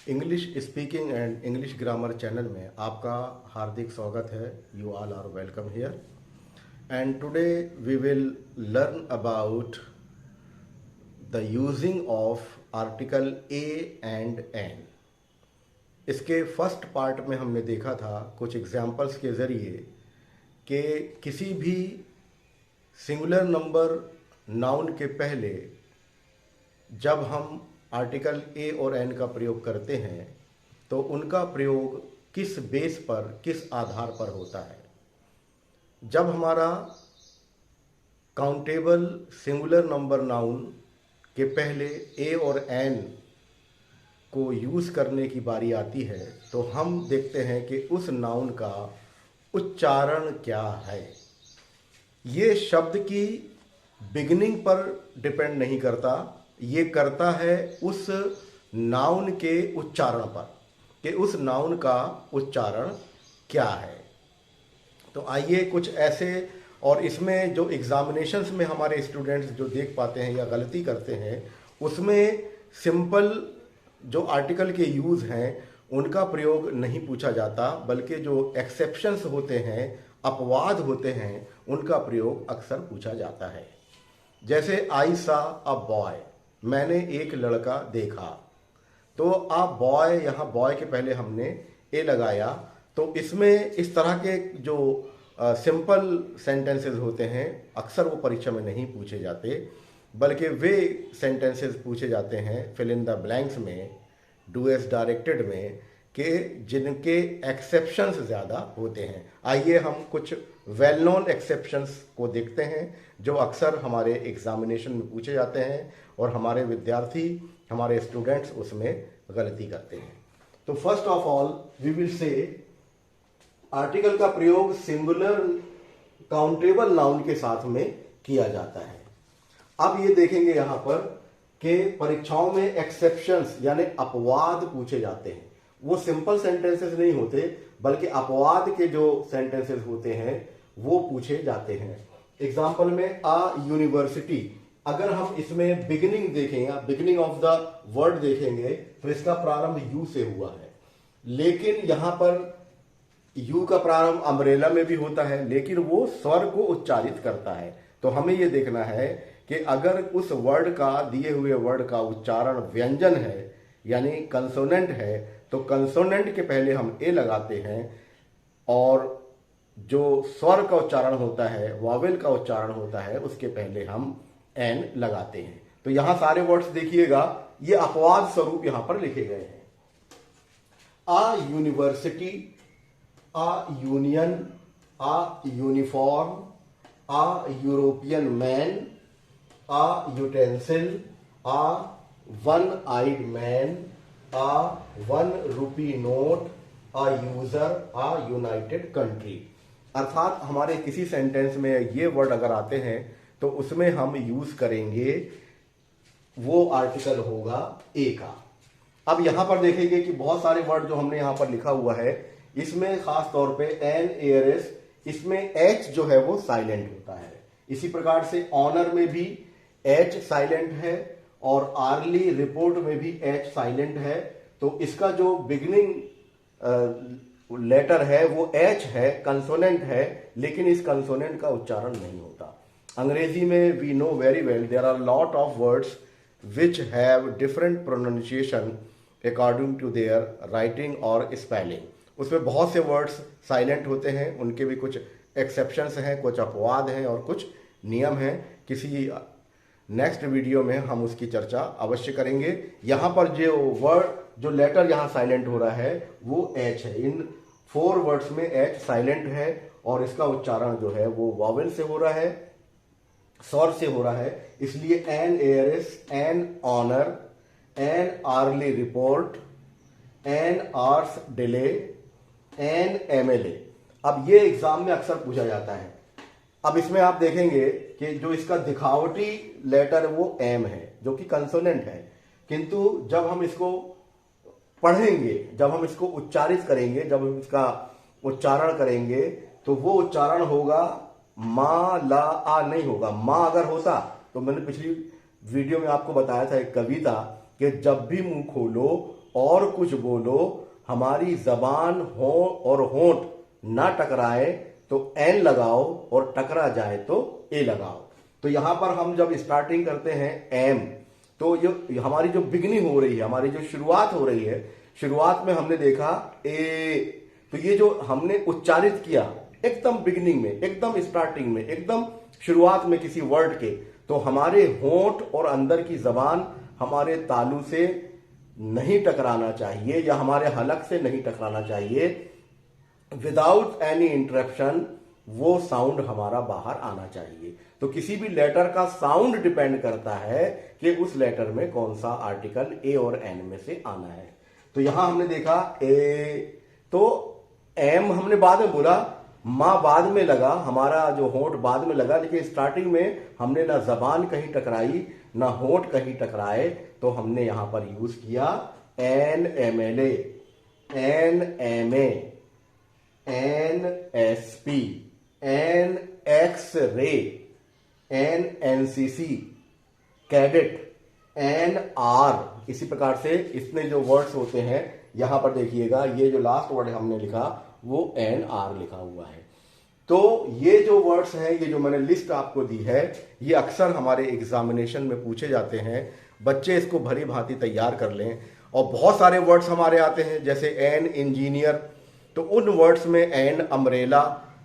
English speaking and English grammar channel में आपका हार्दिक स्वागत है। You all are welcome here and today we will learn about the using of article a and an. इसके first part में हमने देखा था कुछ एग्जाम्पल्स के ज़रिए कि किसी भी सिंगुलर नंबर नाउन के पहले जब हम आर्टिकल ए और एन का प्रयोग करते हैं तो उनका प्रयोग किस बेस पर, किस आधार पर होता है। जब हमारा काउंटेबल सिंगुलर नंबर नाउन के पहले ए और एन को यूज़ करने की बारी आती है तो हम देखते हैं कि उस नाउन का उच्चारण क्या है। ये शब्द की बिगिनिंग पर डिपेंड नहीं करता, ये करता है उस नाउन के उच्चारण पर कि उस नाउन का उच्चारण क्या है। तो आइए कुछ ऐसे, और इसमें जो एग्जामिनेशंस में हमारे स्टूडेंट्स जो देख पाते हैं या गलती करते हैं उसमें सिंपल जो आर्टिकल के यूज़ हैं उनका प्रयोग नहीं पूछा जाता, बल्कि जो एक्सेप्शंस होते हैं, अपवाद होते हैं, उनका प्रयोग अक्सर पूछा जाता है। जैसे आई सा अ बॉय, मैंने एक लड़का देखा, तो अ बॉय, यहाँ बॉय के पहले हमने ए लगाया। तो इसमें इस तरह के जो सिंपल सेंटेंसेस होते हैं अक्सर वो परीक्षा में नहीं पूछे जाते, बल्कि वे सेंटेंसेस पूछे जाते हैं फिल इन द ब्लैंक्स में, डू एज डायरेक्टेड में, कि जिनके एक्सेप्शंस ज़्यादा होते हैं। आइए हम कुछ वेल नोन एक्सेप्शंस को देखते हैं जो अक्सर हमारे एग्जामिनेशन में पूछे जाते हैं और हमारे विद्यार्थी, हमारे स्टूडेंट्स उसमें गलती करते हैं। तो first of all we will say article का प्रयोग सिंगुलर काउंटेबल नाउन के साथ में किया जाता है। अब ये देखेंगे यहाँ पर कि परीक्षाओं में एक्सेप्शंस यानी अपवाद पूछे जाते हैं। वो सिंपल सेंटेंसेस नहीं होते, बल्कि अपवाद के जो सेंटेंसेस होते हैं वो पूछे जाते हैं। एग्जाम्पल में अ यूनिवर्सिटी, अगर हम इसमें बिगिनिंग देखेंगे, बिगिनिंग ऑफ द वर्ड देखेंगे तो इसका प्रारंभ यू से हुआ है, लेकिन यहां पर यू का प्रारंभ अम्ब्रेला में भी होता है, लेकिन वो स्वर को उच्चारित करता है। तो हमें ये देखना है कि अगर उस वर्ड का, दिए हुए वर्ड का उच्चारण व्यंजन है यानी कंसोनेंट है, तो कंसोनेंट के पहले हम ए लगाते हैं और जो स्वर का उच्चारण होता है, वॉवेल का उच्चारण होता है, उसके पहले हम एन लगाते हैं। तो यहां सारे वर्ड्स देखिएगा, ये अपवाद स्वरूप यहां पर लिखे गए हैं। A university, a union, a uniform, a European man, a utensil, a one eyed man, a 1 rupee note, a user, a united country. अर्थात हमारे किसी सेंटेंस में ये वर्ड अगर आते हैं तो उसमें हम यूज करेंगे, वो आर्टिकल होगा ए का। अब यहां पर देखेंगे कि बहुत सारे वर्ड जो हमने यहां पर लिखा हुआ है, इसमें खास तौर पे एन, एयरएस, इसमें एच जो है वो साइलेंट होता है। इसी प्रकार से ऑनर में भी एच साइलेंट है और आर्ली रिपोर्ट में भी एच साइलेंट है। तो इसका जो बिगिनिंग लेटर है वो एच है, कंसोनेंट है, लेकिन इस कंसोनेंट का उच्चारण नहीं होता। अंग्रेजी में we know very well there are lot of words which have different pronunciation according to their writing और स्पेलिंग। उसमें बहुत से वर्ड्स साइलेंट होते हैं, उनके भी कुछ एक्सेप्शंस हैं, कुछ अपवाद हैं और कुछ नियम हैं। किसी नेक्स्ट वीडियो में हम उसकी चर्चा अवश्य करेंगे। यहाँ पर जो वर्ड, जो लेटर यहाँ साइलेंट हो रहा है वो एच है। इन 4 वर्ड्स में एच साइलेंट है और इसका उच्चारण जो है वो वॉवेल से हो रहा है, स्वर से हो रहा है। इसलिए an heir's, an honour, an early report, an hour's delay, an MLA. अब ये एग्जाम में अक्सर पूछा जाता है। अब इसमें आप देखेंगे कि जो इसका दिखावटी लेटर है वो एम है, जो कि कंसोनेंट है, किंतु जब हम इसको पढ़ेंगे, जब हम इसको उच्चारित करेंगे, जब हम इसका उच्चारण करेंगे तो वो उच्चारण होगा मा, ला, आ नहीं होगा। मा अगर होता तो मैंने पिछली वीडियो में आपको बताया था एक कविता कि जब भी मुंह खोलो और कुछ बोलो, हमारी जबान हो और होंठ ना टकराए तो एन लगाओ और टकरा जाए तो ए लगाओ। तो यहां पर हम जब स्टार्टिंग करते हैं एम, तो जो हमारी जो बिगनिंग हो रही है, हमारी जो शुरुआत हो रही है, शुरुआत में हमने देखा ए, तो ये जो हमने उच्चारित किया एकदम बिगनिंग में, एकदम स्टार्टिंग में, एकदम शुरुआत में किसी वर्ड के, तो हमारे होंठ और अंदर की जबान हमारे तालू से नहीं टकराना चाहिए या हमारे हलक से नहीं टकराना चाहिए। विदाउट एनी इंटरप्शन वो साउंड हमारा बाहर आना चाहिए। तो किसी भी लेटर का साउंड डिपेंड करता है कि उस लेटर में कौन सा आर्टिकल ए और एन में से आना है। तो यहां हमने देखा ए, तो एम हमने बाद में बोला, मां बाद में लगा, हमारा जो होंठ बाद में लगा, लेकिन स्टार्टिंग में हमने ना जबान कहीं टकराई ना होंठ कहीं टकराए, तो हमने यहां पर यूज किया an M L A, an M A, an S P, an X ray, an NCC, cadet, an R. इसी प्रकार से इसमें जो वर्ड्स होते हैं, यहां पर देखिएगा ये जो लास्ट वर्ड हमने लिखा वो एन आर लिखा हुआ है। तो ये जो वर्ड्स हैं, ये जो मैंने लिस्ट आपको दी है, ये अक्सर हमारे एग्जामिनेशन में पूछे जाते हैं। बच्चे इसको भली भांति तैयार कर लें। और बहुत सारे वर्ड्स हमारे आते हैं, जैसे एन इंजीनियर, तो उन वर्ड्स में एन अम्ब्रेला,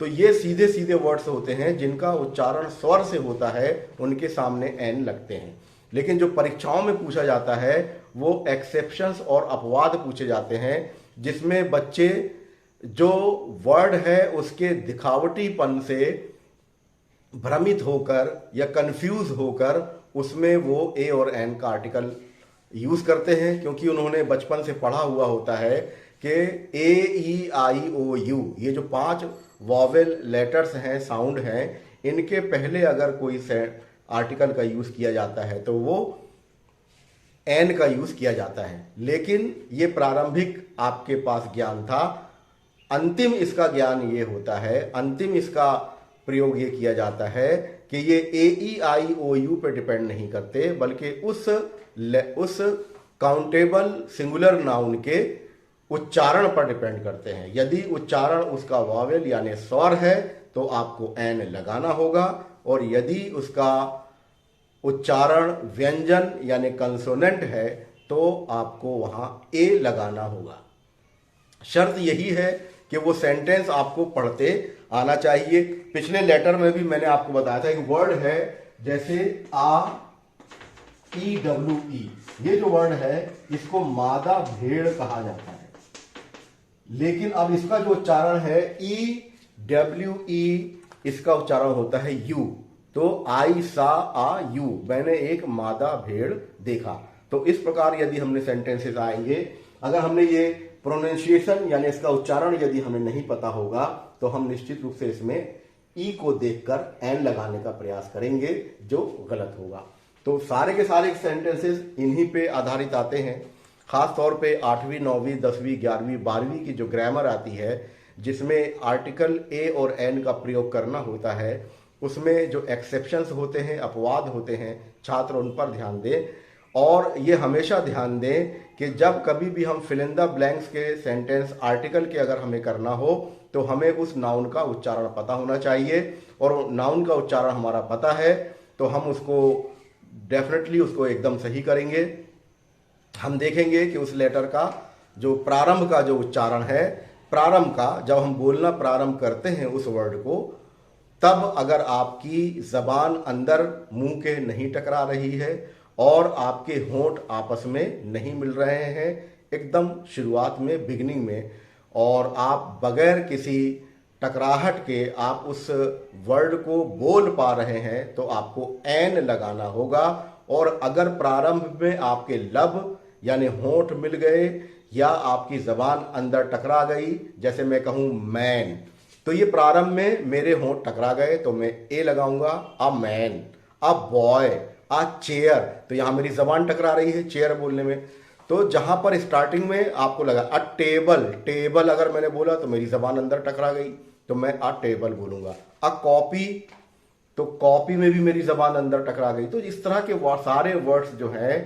तो ये सीधे सीधे वर्ड्स होते हैं जिनका उच्चारण स्वर से होता है, उनके सामने एन लगते हैं। लेकिन जो परीक्षाओं में पूछा जाता है वो एक्सेप्शंस और अपवाद पूछे जाते हैं, जिसमें बच्चे जो वर्ड है उसके दिखावटीपन से भ्रमित होकर या कंफ्यूज होकर उसमें वो ए और एन का आर्टिकल यूज करते हैं, क्योंकि उन्होंने बचपन से पढ़ा हुआ होता है कि ए ई आई ओ यू, ये जो 5 वॉवेल लेटर्स हैं, साउंड हैं, इनके पहले अगर कोई आर्टिकल का यूज किया जाता है तो वो एन का यूज किया जाता है। लेकिन ये प्रारंभिक आपके पास ज्ञान था। अंतिम इसका ज्ञान ये होता है, अंतिम इसका प्रयोग ये किया जाता है कि ये ए ई आई ओ यू पे डिपेंड नहीं करते, बल्कि उस काउंटेबल सिंगुलर नाउन के उच्चारण पर डिपेंड करते हैं। यदि उच्चारण उसका वावेल यानी स्वर है तो आपको एन लगाना होगा, और यदि उसका उच्चारण व्यंजन यानी कंसोनेंट है तो आपको वहां ए लगाना होगा। शर्त यही है कि वो सेंटेंस आपको पढ़ते आना चाहिए। पिछले लेटर में भी मैंने आपको बताया था, एक वर्ड है जैसे आ ई डब्ल्यू ई, ये जो वर्ड है इसको मादा भेड़ कहा जाता है, लेकिन अब इसका जो उच्चारण है ई डब्ल्यू ई, इसका उच्चारण होता है यू। तो आई सा आ यू, मैंने एक मादा भेड़ देखा। तो इस प्रकार यदि हमने सेंटेंसेस आएंगे, अगर हमने ये प्रोनाउंसिएशन यानी इसका उच्चारण यदि हमें नहीं पता होगा तो हम निश्चित रूप से इसमें ई को देखकर एन लगाने का प्रयास करेंगे, जो गलत होगा। तो सारे के सारे सेंटेंसेस इन्हीं पे आधारित आते हैं। खास तौर पे 8वीं 9वीं 10वीं 11वीं 12वीं की जो ग्रामर आती है, जिसमें आर्टिकल ए और एन का प्रयोग करना होता है, उसमें जो एक्सेप्शंस होते हैं, अपवाद होते हैं, छात्र उन पर ध्यान दें। और ये हमेशा ध्यान दें कि जब कभी भी हम फिल इन द ब्लैंक्स के सेंटेंस आर्टिकल के अगर हमें करना हो तो हमें उस नाउन का उच्चारण पता होना चाहिए, और नाउन का उच्चारण हमारा पता है तो हम उसको डेफिनेटली उसको एकदम सही करेंगे। हम देखेंगे कि उस लेटर का जो प्रारंभ का जो उच्चारण है, प्रारंभ का जब हम बोलना प्रारंभ करते हैं उस वर्ड को, तब अगर आपकी जबान अंदर मुंह के नहीं टकरा रही है और आपके होंठ आपस में नहीं मिल रहे हैं एकदम शुरुआत में, बिगिनिंग में, और आप बगैर किसी टकराहट के आप उस वर्ड को बोल पा रहे हैं, तो आपको एन लगाना होगा। और अगर प्रारंभ में आपके लब यानी होंठ मिल गए या आपकी जबान अंदर टकरा गई, जैसे मैं कहूं मैन, तो ये प्रारंभ में मेरे होंठ टकरा गए तो मैं ए लगाऊंगा, a man, a boy, a chair, तो यहां मेरी जबान टकरा रही है चेयर बोलने में। तो जहां पर स्टार्टिंग में आपको लगा अ टेबल, टेबल अगर मैंने बोला तो मेरी जबान अंदर टकरा गई तो मैं अ टेबल बोलूंगा। अ कॉपी, तो कॉपी में भी मेरी जबान अंदर टकरा गई। तो इस तरह के सारे वर्ड्स जो हैं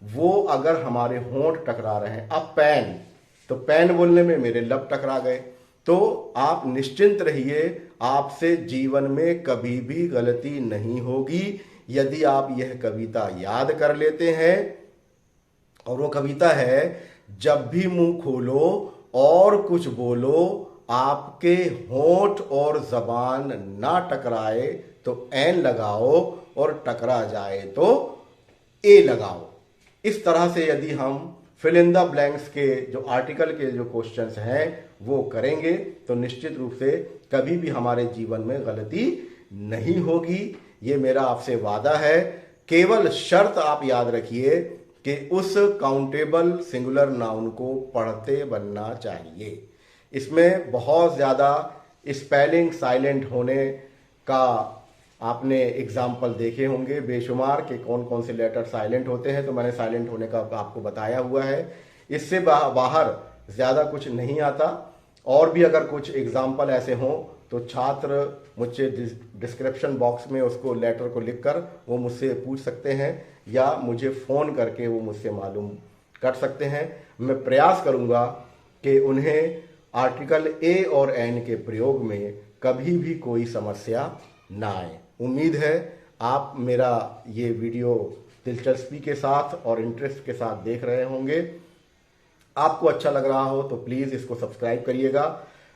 वो अगर हमारे होंठ टकरा रहे हैं, अब पेन, तो पेन बोलने में मेरे लब टकरा गए, तो आप निश्चिंत रहिए, आपसे जीवन में कभी भी गलती नहीं होगी यदि आप यह कविता याद कर लेते हैं। और वो कविता है, जब भी मुंह खोलो और कुछ बोलो, आपके होंठ और जबान ना टकराए तो एन लगाओ, और टकरा जाए तो ए लगाओ। इस तरह से यदि हम फिल इन द ब्लैंक्स के जो आर्टिकल के जो क्वेश्चंस हैं वो करेंगे तो निश्चित रूप से कभी भी हमारे जीवन में गलती नहीं होगी। ये मेरा आपसे वादा है। केवल शर्त आप याद रखिए कि उस काउंटेबल सिंगुलर नाउन को पढ़ते बनना चाहिए। इसमें बहुत ज़्यादा स्पेलिंग साइलेंट होने का आपने एग्जाम्पल देखे होंगे बेशुमार के कौन कौन से लेटर साइलेंट होते हैं, तो मैंने साइलेंट होने का आपको बताया हुआ है। इससे बाहर ज़्यादा कुछ नहीं आता। और भी अगर कुछ एग्जाम्पल ऐसे हों तो छात्र मुझसे डिस्क्रिप्शन बॉक्स में उसको लेटर को लिखकर वो मुझसे पूछ सकते हैं, या मुझे फ़ोन करके वो मुझसे मालूम कर सकते हैं। मैं प्रयास करूँगा कि उन्हें आर्टिकल ए और एन के प्रयोग में कभी भी कोई समस्या ना आए। उम्मीद है आप मेरा ये वीडियो दिलचस्पी के साथ और इंटरेस्ट के साथ देख रहे होंगे। आपको अच्छा लग रहा हो तो प्लीज़ इसको सब्सक्राइब करिएगा।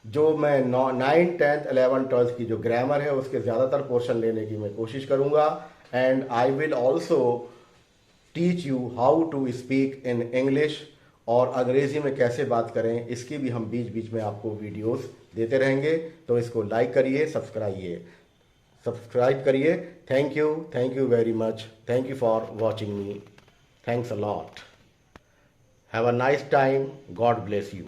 जो मैं 9th 10th 11th 12th की जो ग्रामर है उसके ज़्यादातर पोर्शन लेने की मैं कोशिश करूँगा। And I will also teach you how to speak in English, और अंग्रेज़ी में कैसे बात करें इसकी भी हम बीच बीच में आपको वीडियोस देते रहेंगे। तो इसको लाइक करिए, सब्सक्राइब करिए। Thank you very much. Thank you for watching me. Thanks a lot. Have a nice time. God bless you.